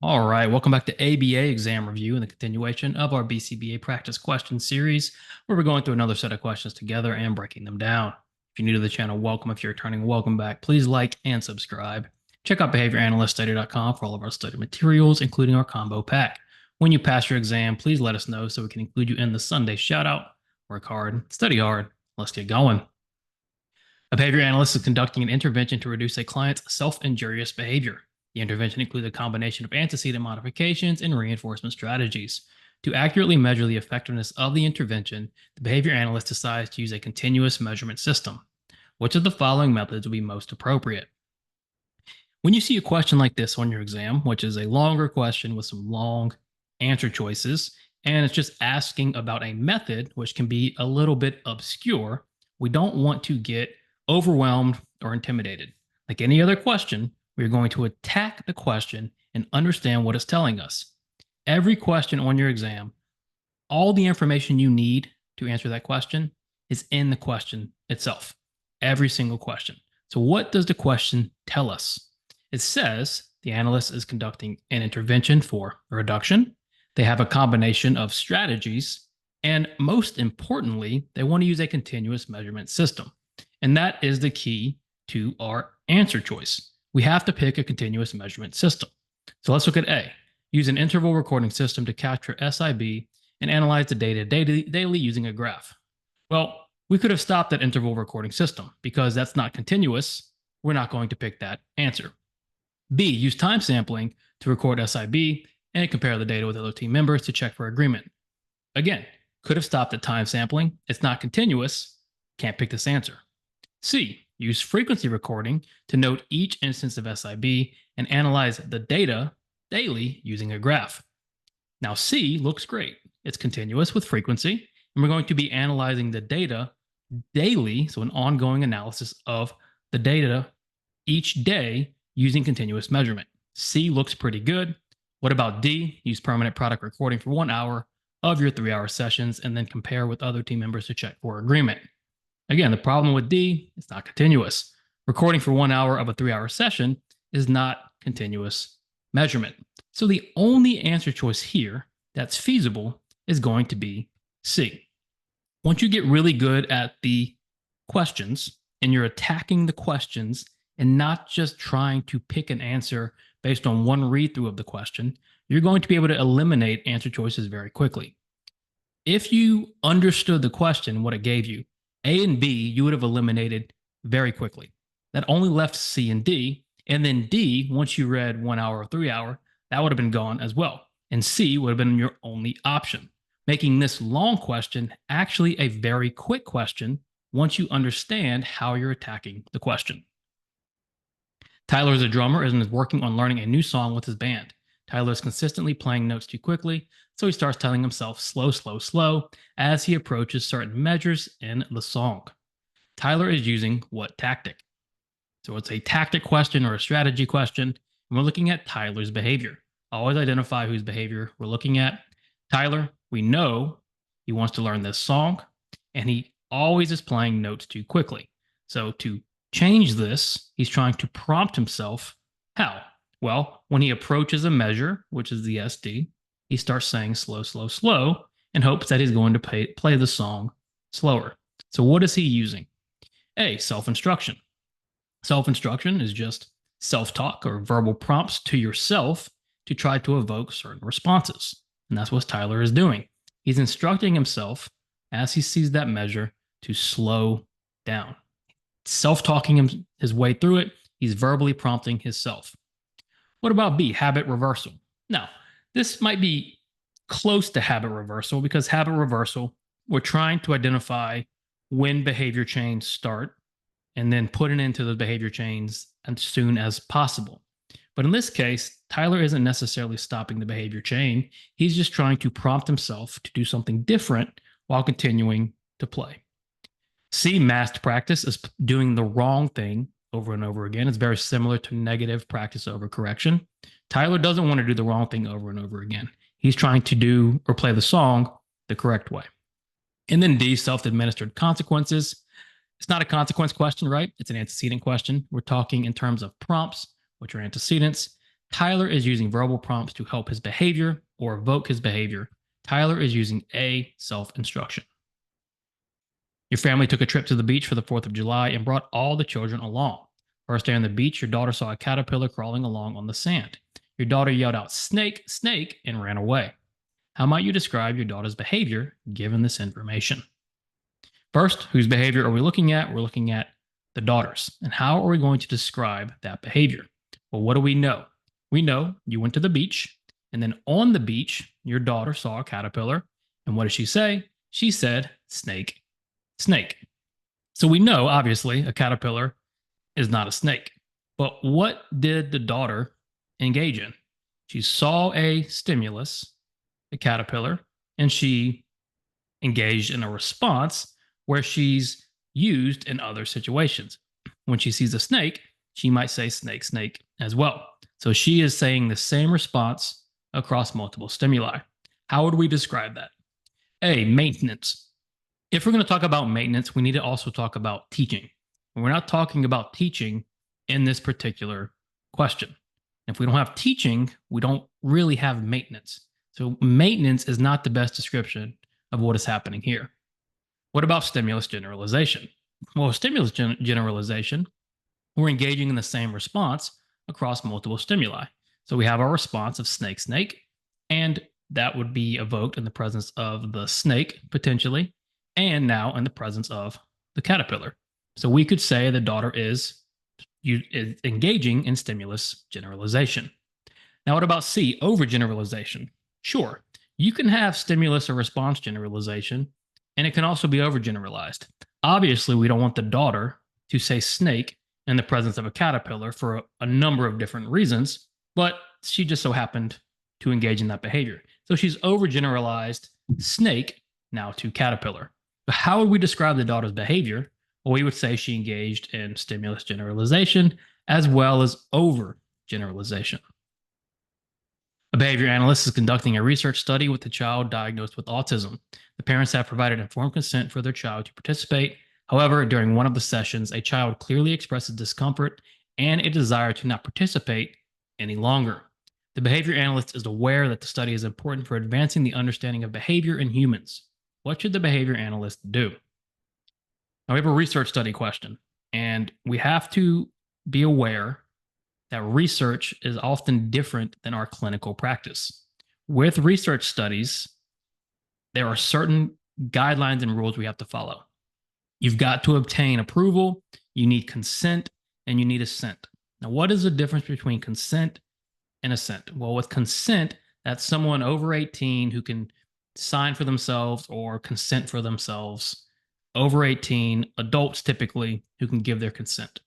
All right, welcome back to ABA exam review and the continuation of our BCBA practice question series, where we're going through another set of questions together and breaking them down. If you're new to the channel, welcome. If you're returning, welcome back. Please like and subscribe. Check out behavioranalyststudy.com for all of our study materials, including our combo pack. When you pass your exam, please let us know so we can include you in the Sunday shout out. Work hard, study hard. Let's get going. A behavior analyst is conducting an intervention to reduce a client's self-injurious behavior. The intervention includes a combination of antecedent modifications and reinforcement strategies. To accurately measure the effectiveness of the intervention, the behavior analyst decides to use a continuous measurement system. Which of the following methods would be most appropriate? When you see a question like this on your exam, which is a longer question with some long answer choices, and it's just asking about a method which can be a little bit obscure, we don't want to get overwhelmed or intimidated. Like any other question, we're going to attack the question and understand what it's telling us. Every question on your exam, all the information you need to answer that question is in the question itself. Every single question. So, what does the question tell us? It says the analyst is conducting an intervention for a reduction. They have a combination of strategies, and most importantly, they want to use a continuous measurement system. And that is the key to our answer choice. We have to pick a continuous measurement system. So let's look at A. Use an interval recording system to capture SIB and analyze the data daily using a graph. Well, we could have stopped at interval recording system because that's not continuous. We're not going to pick that answer. B. Use time sampling to record SIB and compare the data with other team members to check for agreement. Again, could have stopped at time sampling. It's not continuous. Can't pick this answer. C. Use frequency recording to note each instance of SIB and analyze the data daily using a graph. Now, C looks great. It's continuous with frequency, and we're going to be analyzing the data daily, so an ongoing analysis of the data each day using continuous measurement. C looks pretty good. What about D? Use permanent product recording for 1 hour of your 3-hour sessions and then compare with other team members to check for agreement. Again, the problem with D, it's not continuous. Recording for 1 hour of a 3-hour session is not continuous measurement. So the only answer choice here that's feasible is going to be C. Once you get really good at the questions and you're attacking the questions and not just trying to pick an answer based on one read through of the question, you're going to be able to eliminate answer choices very quickly. If you understood the question, what it gave you, A and B, you would have eliminated very quickly. That only left C and D. And then D, once you read 1 hour or 3 hour, that would have been gone as well. And C would have been your only option, making this long question actually a very quick question once you understand how you're attacking the question. Tyler is a drummer and is working on learning a new song with his band. Tyler is consistently playing notes too quickly, so he starts telling himself slow, slow, slow as he approaches certain measures in the song. Tyler is using what tactic? So it's a tactic question or a strategy question, and we're looking at Tyler's behavior. Always identify whose behavior we're looking at. Tyler, we know he wants to learn this song, and he always is playing notes too quickly. So to change this, he's trying to prompt himself. How? Well, when he approaches a measure, which is the SD, he starts saying slow, slow, slow, and hopes that he's going to play the song slower. So what is he using? A, self-instruction. Self-instruction is just self-talk or verbal prompts to yourself to try to evoke certain responses. And that's what Tyler is doing. He's instructing himself as he sees that measure to slow down. Self-talking his way through it. He's verbally prompting himself. What about B, habit reversal? Now, this might be close to habit reversal because habit reversal, we're trying to identify when behavior chains start and then put it into those behavior chains as soon as possible. But in this case, Tyler isn't necessarily stopping the behavior chain. He's just trying to prompt himself to do something different while continuing to play. C, masked practice, is doing the wrong thing over and over again. It's very similar to negative practice over correction. Tyler doesn't want to do the wrong thing over and over again. He's trying to do or play the song the correct way. And then D, self-administered consequences. It's not a consequence question, right? It's an antecedent question. We're talking in terms of prompts, which are antecedents. Tyler is using verbal prompts to help his behavior or evoke his behavior. Tyler is using A, self-instruction. Your family took a trip to the beach for the 4th of July and brought all the children along. First day on the beach, your daughter saw a caterpillar crawling along on the sand. Your daughter yelled out, "Snake, snake," and ran away. How might you describe your daughter's behavior given this information? First, whose behavior are we looking at? We're looking at the daughter's. And how are we going to describe that behavior? Well, what do we know? We know you went to the beach, and then on the beach, your daughter saw a caterpillar. And what did she say? She said, "Snake, snake." So we know, obviously, a caterpillar is not a snake. But what did the daughter engage in? She saw a stimulus, a caterpillar, and she engaged in a response where she's used in other situations. When she sees a snake, she might say "snake, snake" as well. So she is saying the same response across multiple stimuli. How would we describe that? A, maintenance. If we're going to talk about maintenance, we need to also talk about teaching. And we're not talking about teaching in this particular question. If we don't have teaching, we don't really have maintenance. So maintenance is not the best description of what is happening here. What about stimulus generalization? Well, stimulus generalization, we're engaging in the same response across multiple stimuli. So we have our response of "snake, snake," and that would be evoked in the presence of the snake, potentially, and now in the presence of the caterpillar. So we could say the daughter is engaging in stimulus generalization. Now, what about C, overgeneralization? Sure, you can have stimulus or response generalization, and it can also be overgeneralized. Obviously, we don't want the daughter to say "snake" in the presence of a caterpillar for a number of different reasons, but she just so happened to engage in that behavior. So she's overgeneralized snake now to caterpillar. But how would we describe the daughter's behavior? Well, we would say she engaged in stimulus generalization as well as overgeneralization. A behavior analyst is conducting a research study with a child diagnosed with autism. The parents have provided informed consent for their child to participate. However, during one of the sessions, a child clearly expresses discomfort and a desire to not participate any longer. The behavior analyst is aware that the study is important for advancing the understanding of behavior in humans. What should the behavior analyst do? Now, we have a research study question, and we have to be aware that research is often different than our clinical practice. With research studies, there are certain guidelines and rules we have to follow. You've got to obtain approval, you need consent, and you need assent. Now, what is the difference between consent and assent? Well, with consent, that's someone over 18 who can sign for themselves or consent for themselves. Over 18, adults typically who can give their consent.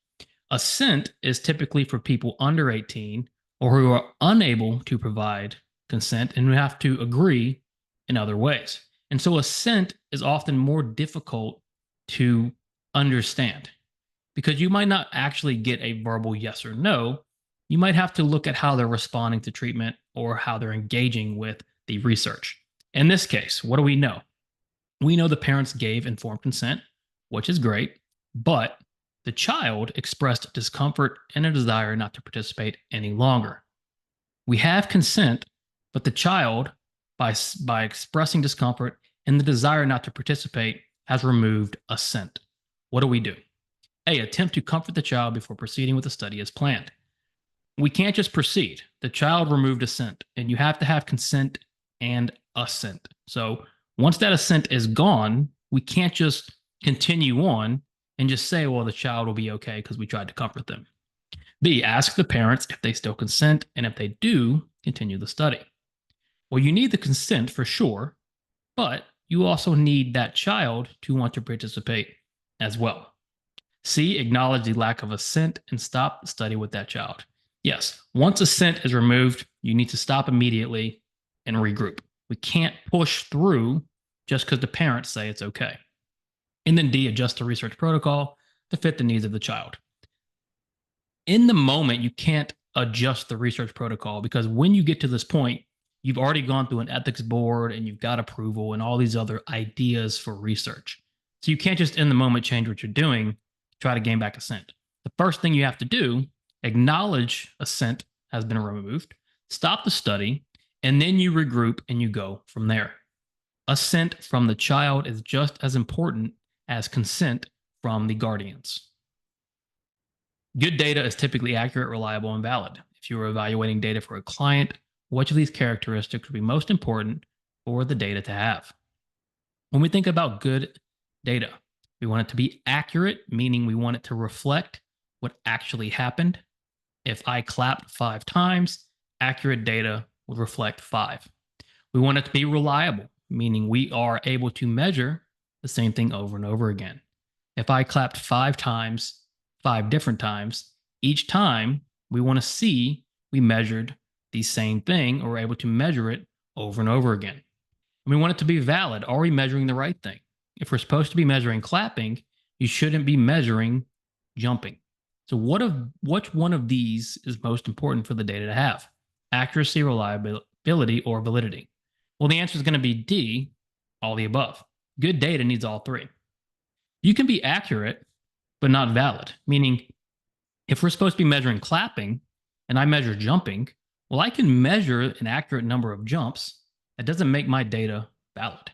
Assent is typically for people under 18 or who are unable to provide consent and who have to agree in other ways. And so assent is often more difficult to understand because you might not actually get a verbal yes or no. You might have to look at how they're responding to treatment or how they're engaging with the research. In this case, what do we know? We know the parents gave informed consent, which is great, but the child expressed discomfort and a desire not to participate any longer. We have consent, but the child, by expressing discomfort and the desire not to participate, has removed assent. What do we do? A, attempt to comfort the child before proceeding with the study as planned. We can't just proceed. The child removed assent, and you have to have consent and assent. So once that assent is gone, we can't just continue on and just say, well, the child will be okay because we tried to comfort them. B, ask the parents if they still consent, and if they do, continue the study. Well, you need the consent for sure, but you also need that child to want to participate as well. C, acknowledge the lack of assent and stop the study with that child. Yes, once assent is removed, you need to stop immediately and regroup. We can't push through just because the parents say it's okay. And then D, adjust the research protocol to fit the needs of the child. In the moment, you can't adjust the research protocol because when you get to this point, you've already gone through an ethics board and you've got approval and all these other ideas for research. So you can't just in the moment change what you're doing, try to gain back assent. The first thing you have to do, acknowledge assent has been removed, stop the study, and then you regroup and you go from there. Assent from the child is just as important as consent from the guardians. Good data is typically accurate, reliable, and valid. If you are evaluating data for a client, which of these characteristics would be most important for the data to have? When we think about good data, we want it to be accurate, meaning we want it to reflect what actually happened. If I clapped 5 times, accurate data would reflect 5. We want it to be reliable, meaning we are able to measure the same thing over and over again. If I clapped 5 times, 5 different times, each time we want to see we measured the same thing or able to measure it over and over again. And we want it to be valid. Are we measuring the right thing? If we're supposed to be measuring clapping, you shouldn't be measuring jumping. So which one of these is most important for the data to have? Accuracy, reliability, or validity? Well, the answer is going to be D, all the above. Good data needs all 3. You can be accurate, but not valid, meaning if we're supposed to be measuring clapping and I measure jumping, well, I can measure an accurate number of jumps. That doesn't make my data valid.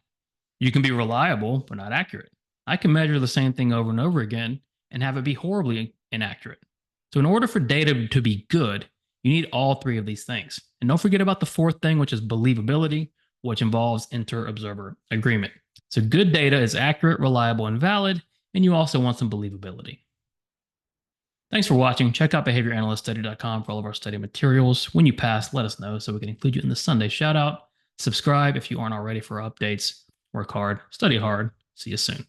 You can be reliable, but not accurate. I can measure the same thing over and over again and have it be horribly inaccurate. So in order for data to be good, you need all 3 of these things. And don't forget about the 4th thing, which is believability, which involves inter-observer agreement. So good data is accurate, reliable, and valid, and you also want some believability. Thanks for watching. Check out behavioranalyststudy.com for all of our study materials. When you pass, let us know so we can include you in the Sunday shout out. Subscribe if you aren't already for updates. Work hard, study hard. See you soon.